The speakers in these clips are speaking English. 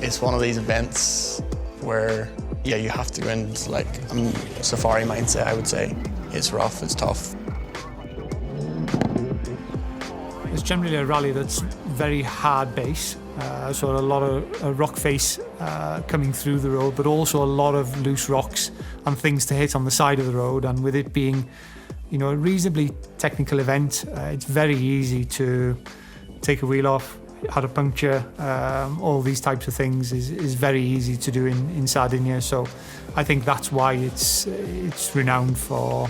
It's one of these events where, yeah, you have to go in like a safari mindset, I would say. It's rough, it's tough. It's generally a rally that's very hard base, so a lot of rock face coming through the road, but also a lot of loose rocks and things to hit on the side of the road. And with it being, you know, a reasonably technical event, it's very easy to take a wheel off, had a puncture, all these types of things is very easy to do in Sardinia. So I think that's why it's renowned for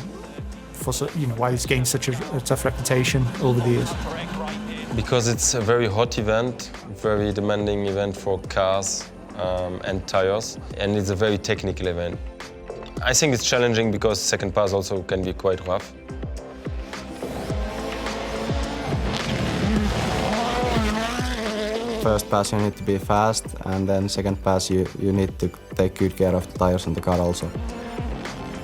you know, why it's gained such a tough reputation over the years. Because it's a very hot event, very demanding event for cars and tires, and it's a very technical event. I think it's challenging because second pass also can be quite rough. First pass you need to be fast, and then second pass you need to take good care of the tires and the car also.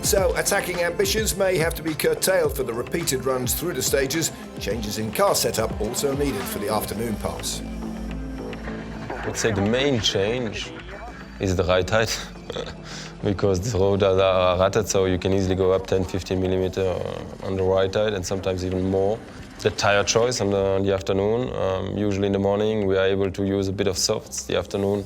So attacking ambitions may have to be curtailed for the repeated runs through the stages. Changes in car setup also needed for the afternoon pass. I would say the main change is the right height because the roads are rutted, so you can easily go up 10-15 millimeter on the right height and sometimes even more. The tire choice on the afternoon. Usually in the morning we are able to use a bit of softs. The afternoon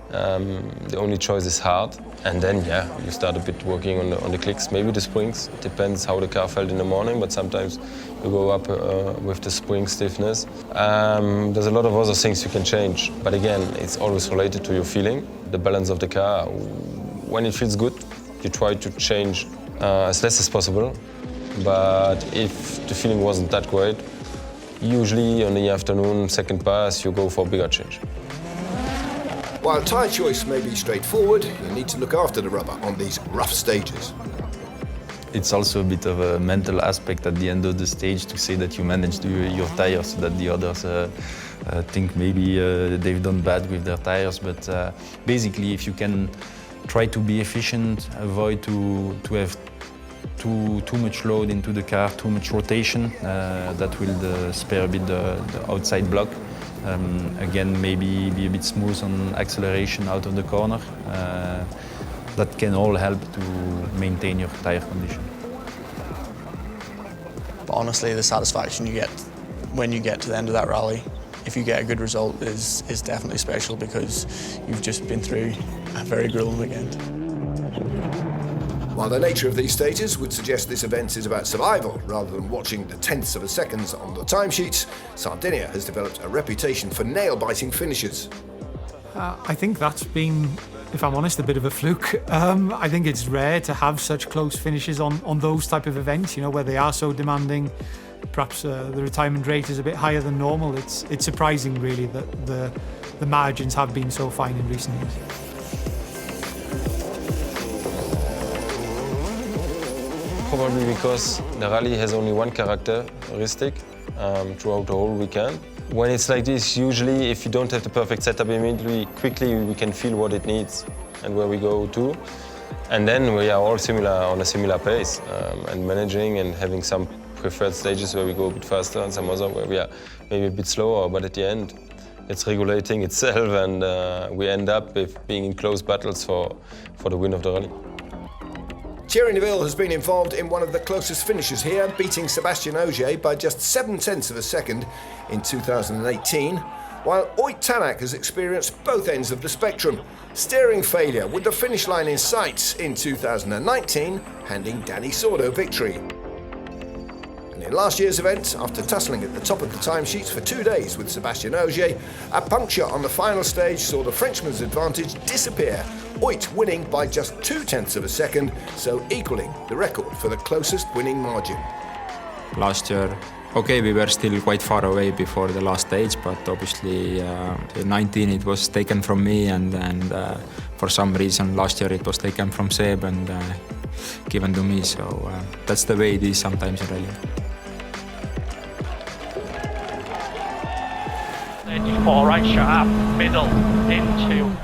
the only choice is hard. And then, yeah, you start a bit working on the clicks, maybe the springs. It depends how the car felt in the morning, but sometimes you go up with the spring stiffness. There's a lot of other things you can change. But again, it's always related to your feeling, the balance of the car. When it feels good, you try to change as less as possible. But if the feeling wasn't that great, usually on the afternoon, second pass, you go for a bigger change. While tyre choice may be straightforward, you need to look after the rubber on these rough stages. It's also a bit of a mental aspect at the end of the stage to say that you managed your tires, so that the others think maybe they've done bad with their tires. But basically, if you can try to be efficient, avoid to have too much load into the car, too much rotation, that will spare a bit the outside block. Again, maybe be a bit smooth on acceleration out of the corner. That can all help to maintain your tire condition. But honestly, the satisfaction you get when you get to the end of that rally, if you get a good result, is definitely special because you've just been through a very grueling weekend. While the nature of these stages would suggest this event is about survival rather than watching the tenths of a second on the timesheets, Sardinia has developed a reputation for nail-biting finishes. I think that's been, if I'm honest, a bit of a fluke. I think it's rare to have such close finishes on those type of events, you know, where they are so demanding. Perhaps the retirement rate is a bit higher than normal. It's surprising, really, that the margins have been so fine in recent years. Probably because the rally has only one characteristic throughout the whole weekend. When it's like this, usually if you don't have the perfect setup immediately, quickly we can feel what it needs and where we go to. And then we are all on a similar pace and managing and having some preferred stages where we go a bit faster and some other where we are maybe a bit slower, but at the end it's regulating itself and we end up with being in close battles for the win of the rally. Thierry Neuville has been involved in one of the closest finishes here, beating Sébastien Ogier by just 0.7 of a second in 2018, while Ott Tanak has experienced both ends of the spectrum, steering failure with the finish line in sight in 2019, handing Dani Sordo victory. And in last year's event, after tussling at the top of the timesheets for 2 days with Sébastien Ogier, a puncture on the final stage saw the Frenchman's advantage disappear, Ott winning by just 0.2 of a second, so equaling the record for the closest winning margin. Last year, okay, we were still quite far away before the last stage, but obviously in 19 it was taken from me, and for some reason last year it was taken from Seb and given to me, so that's the way it is sometimes in rally. 34 right sharp, middle, into